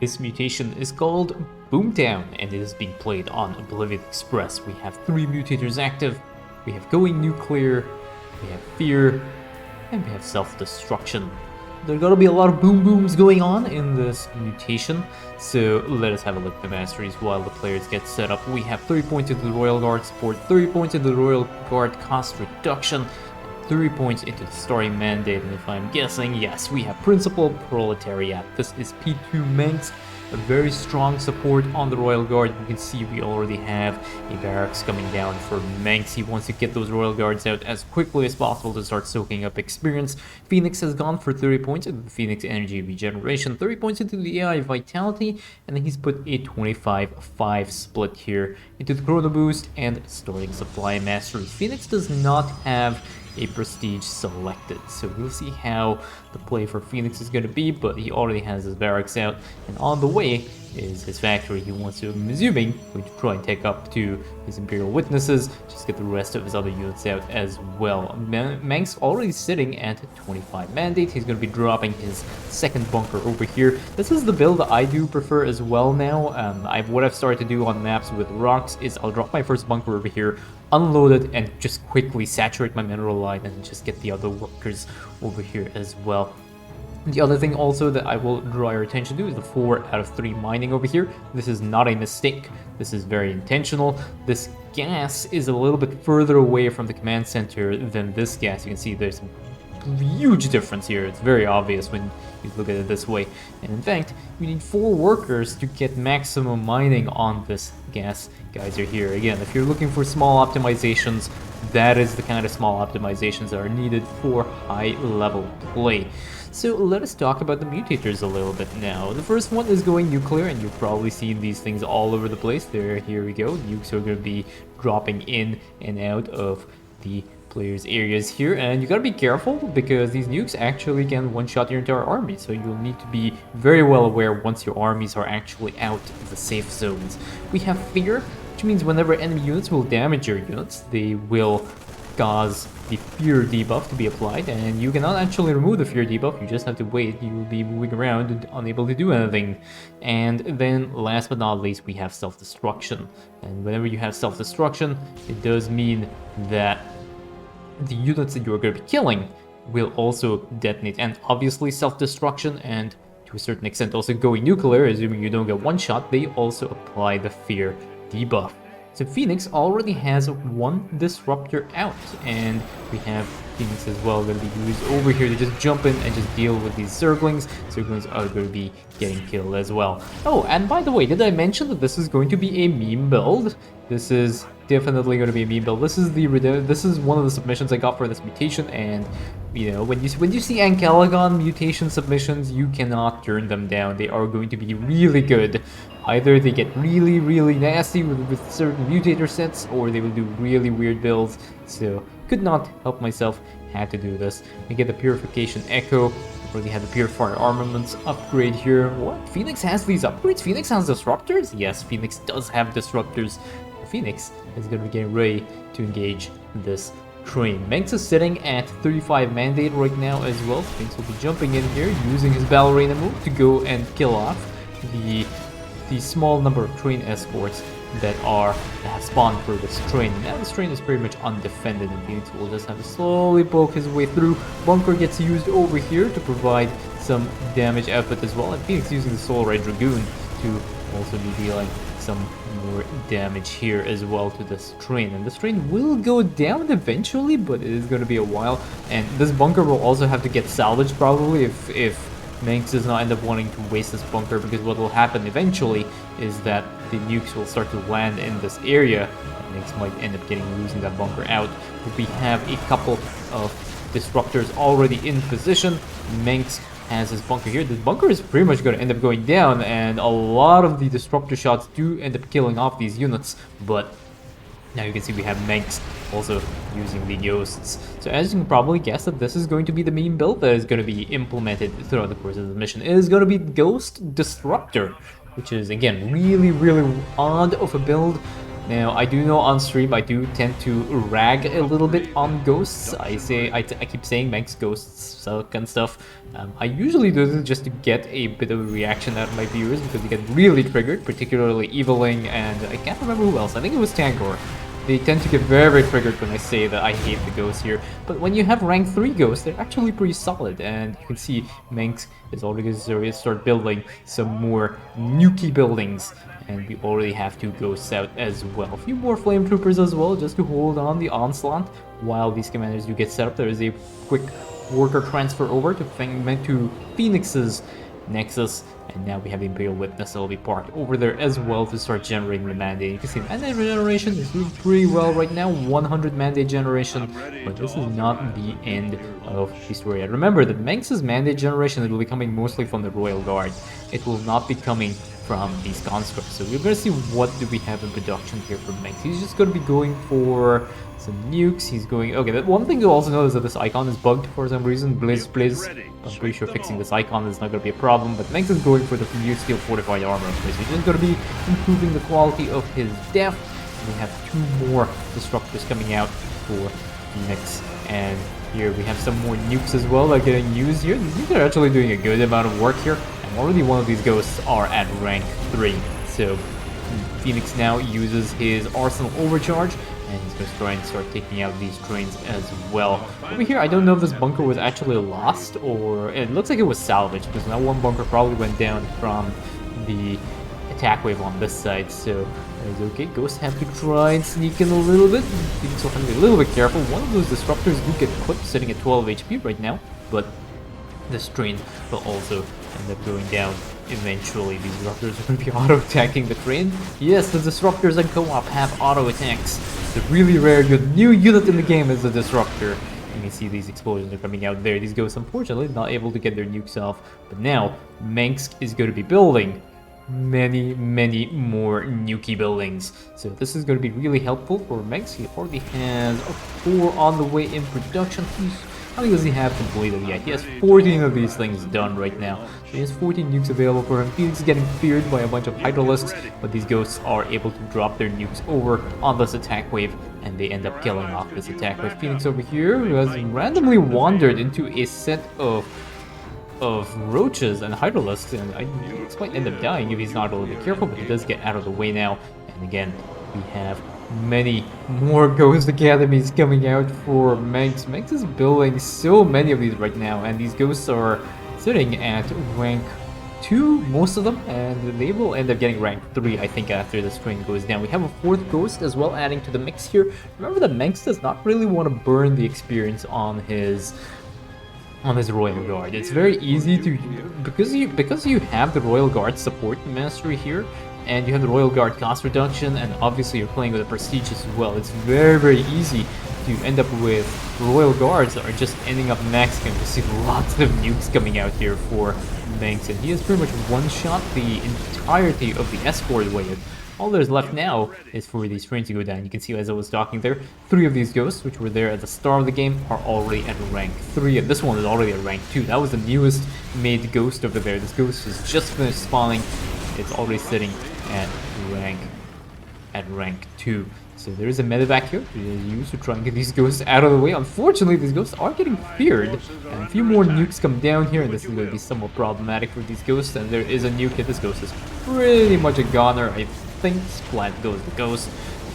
This mutation is called Boomtown, and it is being played on Oblivion Express. We have 3 mutators active, we have Going Nuclear, we have Fear, and we have Self-Destruction. There's gonna be a lot of boom booms going on in this mutation, so let us have a look at the Masteries while the players get set up. We have 30 points into the Royal Guard support, 30 points into the Royal Guard cost reduction, 30 points into the Starry Mandate, and if I'm guessing, yes, we have Principal Proletariat. This is P2 Mengsk, a very strong support on the Royal Guard. You can see we already have a barracks coming down for Mengsk. He wants to get those Royal Guards out as quickly as possible to start soaking up experience. Fenix has gone for 30 points into the Phoenix Energy Regeneration, 30 points into the AI Vitality, and then he's put a 25-5 split here into the Chrono Boost and Storing Supply Mastery. Fenix does not have a prestige selected, so we'll see how the play for Fenix is going to be, but he already has his barracks out, and on the way is his factory. He wants to, I'm assuming, going to try and take up to his Imperial Witnesses, just get the rest of his other units out as well. Mengsk already sitting at 25 mandate. He's going to be dropping his second bunker over here. This is the build that I do prefer as well now. What I've started to do on maps with rocks is I'll drop my first bunker over here, unload it, and just quickly saturate my mineral line and just get the other workers over here as well. The other thing also that I will draw your attention to is the 4 out of 3 mining over here. This is not a mistake. This is very intentional. This gas is a little bit further away from the command center than this gas. You can see there's a huge difference here. It's very obvious when you look at it this way. And in fact, you need 4 workers to get maximum mining on this gas geyser here. Again, if you're looking for small optimizations, that is the kind of small optimizations that are needed for high-level play. So let us talk about the mutators a little bit now. The first one is Going Nuclear, and you've probably seen these things all over the place. Here we go. Nukes are going to be dropping in and out of the players' areas here, and you gotta be careful because these nukes actually can one-shot your entire army, so you'll need to be very well aware once your armies are actually out of the safe zones. We have Fear, which means whenever enemy units will damage your units, they will cause the Fear debuff to be applied, and you cannot actually remove the Fear debuff, you just have to wait. You will be moving around and unable to do anything. And then last but not least, we have Self-Destruction, and whenever you have Self-Destruction, it does mean that the units that you're going to be killing will also detonate, and obviously Self-Destruction and to a certain extent also Going Nuclear, assuming you don't get one shot, they also apply the Fear debuff. So Fenix already has 1 disruptor out, and we have Fenix as well going to be used over here to just jump in and just deal with these Zerglings. Zerglings are going to be getting killed as well. Oh, and by the way, did I mention that this is going to be a meme build? This is definitely going to be a meme build. This is one of the submissions I got for this mutation, and you know, when you see Ankelagon mutation submissions, you cannot turn them down. They are going to be really good. Either they get really, really nasty with certain mutator sets, or they will do really weird builds. So, could not help myself, had to do this. We get the Purification Echo. Already had the Purifier Armaments upgrade here. What? Phoenix has these upgrades? Phoenix has Disruptors? Yes, Phoenix does have Disruptors. Phoenix is going to be getting ready to engage this train. Mengsk is sitting at 35 mandate right now as well. Phoenix will be jumping in here, using his Ballerina move to go and kill off the small number of train escorts that have spawned for this train. Now this train is pretty much undefended, and Phoenix will just have to slowly poke his way through. Bunker gets used over here to provide some damage output as well, and Phoenix using the Soul Ray Dragoon to also be dealing some more damage here as well to this train. And this train will go down eventually, but it is going to be a while, and this bunker will also have to get salvaged probably if Mengsk does not end up wanting to waste this bunker, because what will happen eventually is that the nukes will start to land in this area, and Mengsk might end up losing that bunker out. But we have a couple of disruptors already in position. Mengsk has his bunker here. This bunker is pretty much going to end up going down, and a lot of the disruptor shots do end up killing off these units, but now you can see we have Mengsk also using the ghosts. So as you can probably guess, that this is going to be the meme build that is going to be implemented throughout the course of the mission. It is going to be Ghost Disruptor, which is again really odd of a build. Now, I do know on stream I do tend to rag a little bit on ghosts. I keep saying Mengsk ghosts suck and stuff. I usually do this just to get a bit of a reaction out of my viewers because they get really triggered, particularly Eviling and I can't remember who else. I think it was Tangor. They tend to get very triggered when I say that I hate the ghosts here. But when you have rank 3 ghosts, they're actually pretty solid. And you can see Mengsk is already going to start building some more nukey buildings. And we already have 2 ghosts out as well. A few more flame troopers as well, just to hold on the onslaught. While these commanders do get set up, there is a quick worker transfer over to Fenix's Nexus. And now we have the Imperial Witness that will be parked over there as well to start generating the mandate. You can see mandate generation is doing pretty well right now, 100 mandate generation, but this is not the end of the story. And remember that Mengsk's mandate generation will be coming mostly from the Royal Guard. It will not be coming from these conscripts. So we're going to see what do we have in production here for Mengsk. He's just going to be going for some nukes. He's going... Okay, that one thing to also know is that this icon is bugged for some reason. Blizz. I'm pretty sure fixing this icon is not going to be a problem, but Mengsk is going for the new steel fortified armor. So he's just going to be improving the quality of his def. We have 2 more disruptors coming out for Fenix, and here we have some more nukes as well that are getting used here. These nukes are actually doing a good amount of work here, and already one of these ghosts are at rank 3. So Fenix now uses his arsenal overcharge, and he's going to try and start taking out these trains as well. Over here, I don't know if this bunker was actually lost, or it looks like it was salvaged, because now one bunker probably went down from the attack wave on this side, so that is okay. Ghosts have to try and sneak in a little bit. Phoenix will have to be a little bit careful. One of those disruptors do get clipped, sitting at 12 HP right now, but this train will also end up going down eventually. These disruptors are going to be auto-attacking the train. Yes, the disruptors and co-op have auto-attacks. The really rare good new unit in the game is the disruptor. You can see these explosions are coming out there. These ghosts, unfortunately, not able to get their nukes off. But now, Mengsk is going to be building many more nukey buildings. So this is going to be really helpful for Mengsk. He already has 4 on the way in production. How many does he have completed yet? He has 14 of these things done right now. So he has 14 nukes available for him. Phoenix is getting feared by a bunch of Hydralisks, but these ghosts are able to drop their nukes over on this attack wave, and they end up killing off this attack wave. Phoenix over here, who has randomly wandered into a set of roaches and Hydralisks, and this might end up dying if he's not a little bit careful, but he does get out of the way now. And again, we have many more Ghost Academies coming out for Mengsk. Mengsk is building so many of these right now, and these ghosts are sitting at rank 2, most of them, and they will end up getting rank 3, I think, after this train goes down. We have a 4th ghost as well adding to the mix here. Remember that Mengsk does not really want to burn the experience on his Royal Guard. It's very easy to, because you have the Royal Guard support mastery here, and you have the Royal Guard cost reduction, and obviously you're playing with a prestige as well. It's very easy to end up with Royal Guards that are just ending up maxing. You see lots of nukes coming out here for Mengsk, and he has pretty much one-shot the entirety of the Escort Wave. All there's left now is for these trains to go down. You can see, as I was talking there, 3 of these ghosts, which were there at the start of the game, are already at rank 3, and this one is already at rank 2. That was the newest made ghost over there. This ghost is just finished spawning. It's already sitting at rank 2. So there is a medevac here to use to try and get these ghosts out of the way. Unfortunately, these ghosts are getting feared, and a few more nukes come down here, and this is going to be somewhat problematic for these ghosts. And there is a nuke hit. This ghost is pretty much a goner. I think splat goes the ghost,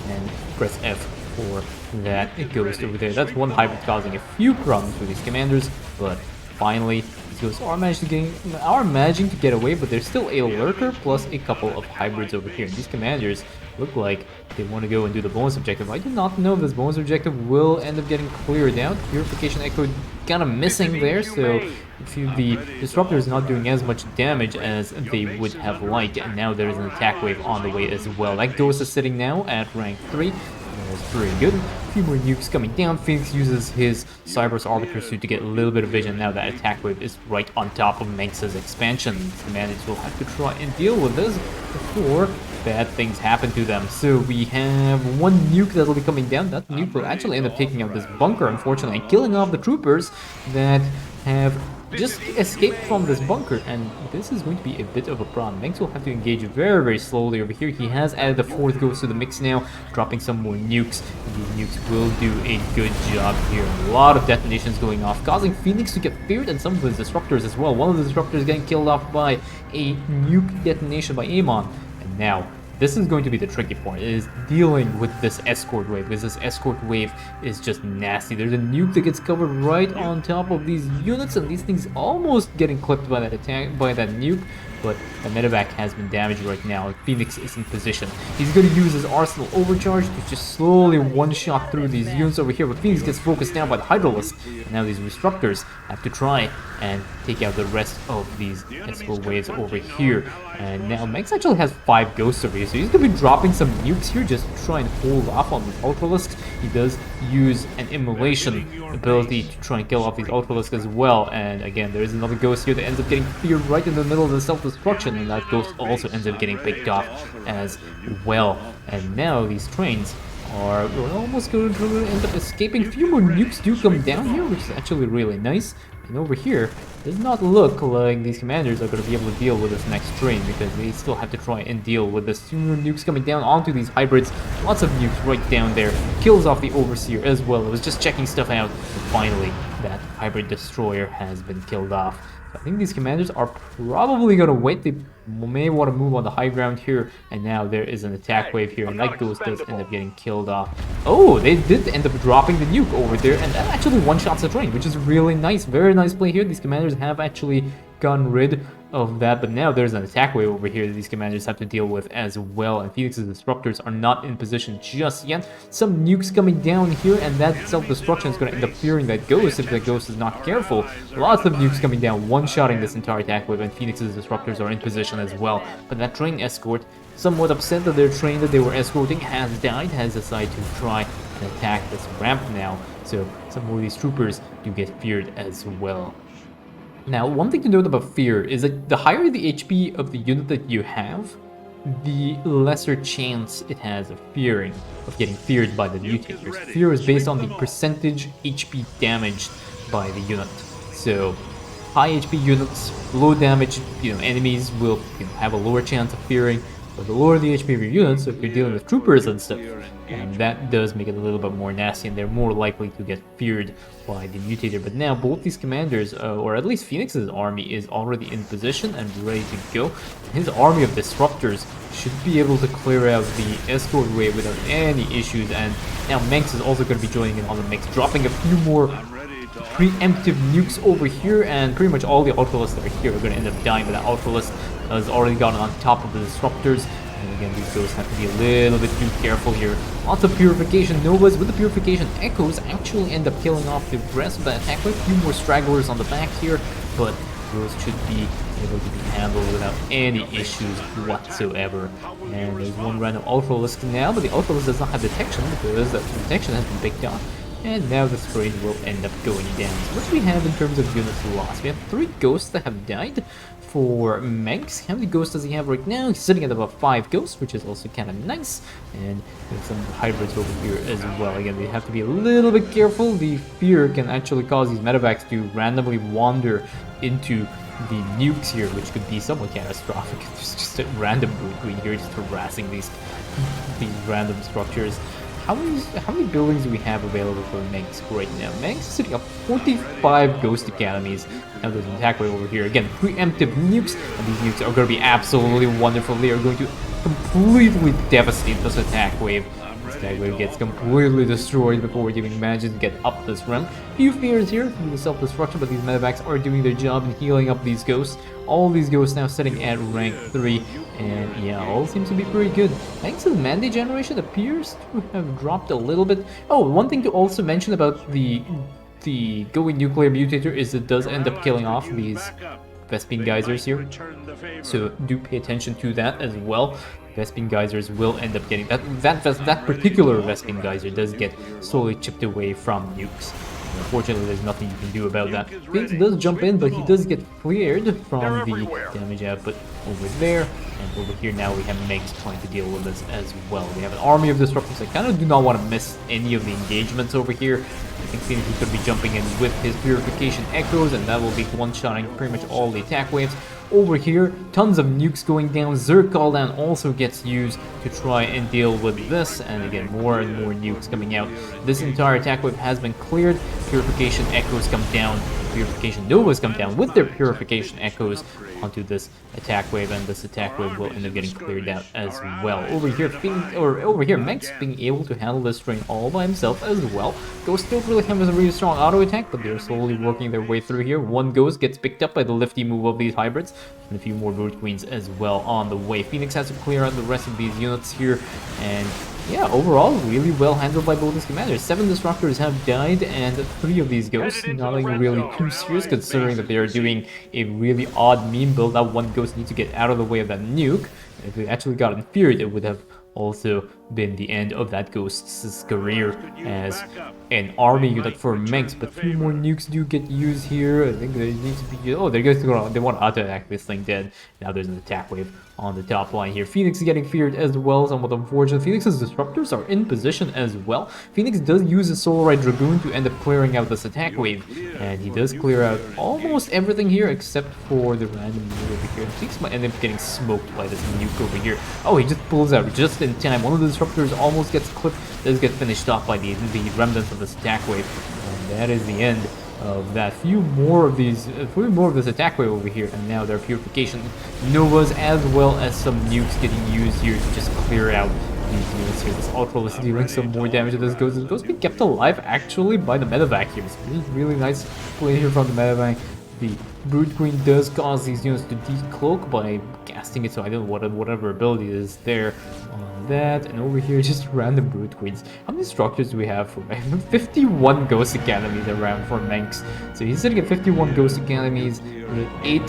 and press F for that ghost over there. That's one hybrid causing a few problems for these commanders, but finally these ghosts are managing to get away, but there's still a lurker plus a couple of hybrids over here. And these commanders look like they want to go and do the bonus objective. I do not know if this bonus objective will end up getting cleared out. Purification Echo kind of missing there, so the disruptor is not doing as much damage as they would have liked, and now there is an attack wave on the way as well. That ghost is sitting now at rank 3. That's pretty good. A few more nukes coming down. Phoenix uses his Cyber's Arbiter suit to get a little bit of vision. Now that attack wave is right on top of Mengsk's expansion. Commanders will have to try and deal with this before bad things happen to them. So we have 1 nuke that will be coming down. That nuke will actually end up taking out this bunker, unfortunately, and killing off the troopers that have just escape from this bunker, and this is going to be a bit of a problem. Mengsk will have to engage very, very slowly over here. He has added the 4th ghost to the mix now, dropping some more nukes. And these nukes will do a good job here. A lot of detonations going off, causing Fenix to get feared and some of his disruptors as well. One of the disruptors getting killed off by a nuke detonation by Amon. And now, this is going to be the tricky part, is dealing with this Escort Wave, because this Escort Wave is just nasty. There's a nuke that gets covered right on top of these units, and these things almost getting clipped by that attack, by that nuke, but the medevac has been damaged right now, and Fenix is in position. He's going to use his Arsenal Overcharge to just slowly one-shot through these units over here, but Fenix gets focused down by the Hydralisk, and now these Disruptors have to try and take out the rest of these Escort Waves over here. And now Mengsk actually has 5 ghosts over here, so he's going to be dropping some nukes here just to try and hold off on these Ultralisks. He does use an Immolation ability to try and kill off these Ultralisks as well. And again, there is another ghost here that ends up getting feared right in the middle of the self-destruction, and that ghost also ends up getting picked off as well. And now these trains are almost going to end up escaping. A few more nukes do come down here, which is actually really nice. And over here, does not look like these commanders are going to be able to deal with this next train, because they still have to try and deal with the sooner nukes coming down onto these hybrids. Lots of nukes right down there. Kills off the Overseer as well. It was just checking stuff out. And finally, that hybrid destroyer has been killed off. I think these commanders are probably going to wait. They may want to move on the high ground here. And now there is an attack wave here, and that ghost does end up getting killed off. Oh, they did end up dropping the nuke over there, and that actually one-shots the train, which is really nice. Very nice play here. These commanders have actually gotten rid of that, but now there's an attack wave over here that these commanders have to deal with as well, and Fenix's Disruptors are not in position just yet. Some nukes coming down here, and that self-destruction is going to end up fearing that ghost if that ghost is not careful. Lots of nukes coming down, one-shotting this entire attack wave, and Fenix's Disruptors are in position as well. But that train escort, somewhat upset that their train that they were escorting has died, has decided to try and attack this ramp now. So some more of these troopers do get feared as well. Now, one thing to note about fear is that the higher the HP of the unit that you have, the lesser chance it has of getting feared by the mutators. Fear is based on the percentage HP damaged by the unit. So, high HP units, low damage, enemies will have a lower chance of fearing. But the lower the HP of your units, so if you're dealing with troopers and stuff, and that does make it a little bit more nasty, and they're more likely to get feared by the mutator. But now both these commanders, or at least Fenix's army, is already in position and ready to go. His army of disruptors should be able to clear out the Escort Wave without any issues, and now Mengsk is also going to be joining in on the mix, dropping a few more preemptive nukes over here, and pretty much all the Ultralisks that are here are going to end up dying, but that Ultralisk has already gotten on top of the Disruptors. And again, these ghosts have to be a little bit too careful here. Lots of Purification Novas. With the Purification Echoes actually end up killing off the rest of that attack wave. A few more stragglers on the back here, but those should be able to be handled without any issues whatsoever. And there's one random Ultralisk now, but the Ultralisk does not have detection because that detection has been picked off. And now the train will end up going down. So what do we have in terms of units lost? We have 3 ghosts that have died for Mengsk. How many ghosts does he have right now? He's sitting at about 5 ghosts, which is also kind of nice. And there's some hybrids over here as well. Again, they have to be a little bit careful. The fear can actually cause these medevacs to randomly wander into the nukes here, which could be somewhat catastrophic. There's just a random green here just harassing these random structures. How many buildings do we have available for Mengsk right now? Mengsk is sitting up 45 Ghost Academies. Now there's an attack wave over here. Again, preemptive nukes, and these nukes are going to be absolutely wonderful. They are going to completely devastate this attack wave. This attack wave gets completely destroyed before it even manages to get up this ramp. Few fears here through the self-destruction, but these medevacs are doing their job in healing up these ghosts. All these ghosts now sitting at rank 3. And yeah, all seems to be pretty good. Thanks to the mandate generation appears to have dropped a little bit. Oh, one thing to also mention about the going nuclear mutator is it does end up killing off these Vespene geysers here. So do pay attention to that as well. Vespene geysers will end up getting that particular Vespene geyser does get slowly chipped away from nukes. Unfortunately, there's nothing you can do about that. Fenix does jump in, but he does get cleared from the damage output over there. And over here now we have Mengsk trying to deal with this as well. We have an army of disruptors. I kind of do not want to miss any of the engagements over here. I think Fenix could be jumping in with his Purification Echoes, and that will be one-shotting pretty much all the attack waves. Over here, tons of nukes going down. Zerg call down also gets used to try and deal with this, and again, more and more nukes coming out. This entire attack wave has been cleared. Purification Echoes come down. Purification Novas come down with their Purification Echoes onto this attack wave, and this attack wave will end up getting cleared out as well. Over here, Mengsk being able to handle this train all by himself as well. Ghost don't really have a really strong auto attack, but they're slowly working their way through here. One Ghost gets picked up by the lifty move of these hybrids, and a few more Brood Queens as well on the way. Fenix has to clear out the rest of these units here, and yeah, overall, really well handled by both these commanders. 7 Disruptors have died, and 3 of these Ghosts, nothing really too serious considering that they are doing a really odd meme build. That one Ghost needs to get out of the way of that nuke. If they actually got inferior, it would have also been the end of that Ghost's career as an army unit for Mengsk. But 3 more nukes do get used here. I think they need to be... Oh, they want to auto-attack this thing dead. Now there's an attack wave on the top line here. Fenix is getting feared as well, somewhat unfortunate. Fenix's Disruptors are in position as well. Fenix does use a Solarite Dragoon to end up clearing out this attack wave, and he does clear out almost everything here except for the random nuke over here. Fenix might end up getting smoked by this nuke over here. Oh, he just pulls out just in time. One of the Disruptors almost gets clipped, does get finished off by the remnants of this attack wave, and that is the end of that. Few more of this attack wave over here, and now their Purification Novas as well as some nukes getting used here to just clear out these units here. This Ultralisk dealing some more damage to this Ghost. This Ghost being kept alive actually by the medevac here. It's really nice play here from the medevac. The Brood Queen does cause these units to decloak by casting it, so I don't know whatever ability is there on that. And over here, just random Brood Queens. How many structures do we have for 51 Ghost Academies around for Mengsk? So he's sitting at 51 Ghost Academies with 8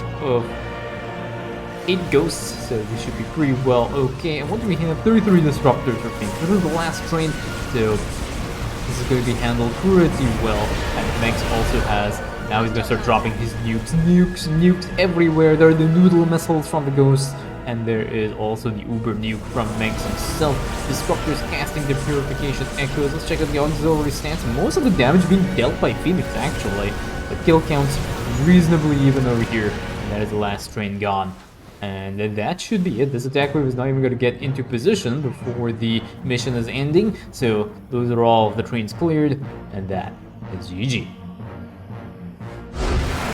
Ghosts, so we should be pretty well okay. And what do we have? 33 Disruptors for Fenix. This is the last train, so this is going to be handled pretty well. And Mengsk also has... Now he's going to start dropping his nukes everywhere. There are the noodle missiles from the Ghosts, and there is also the Uber nuke from Mengsk himself. Disruptors casting their Purification Echoes. Let's check out the auxiliary stance. Most of the damage being dealt by Fenix, actually. The kill counts reasonably even over here, and that is the last train gone. And that should be it. This attack wave is not even going to get into position before the mission is ending. So those are all the trains cleared, and that is GG.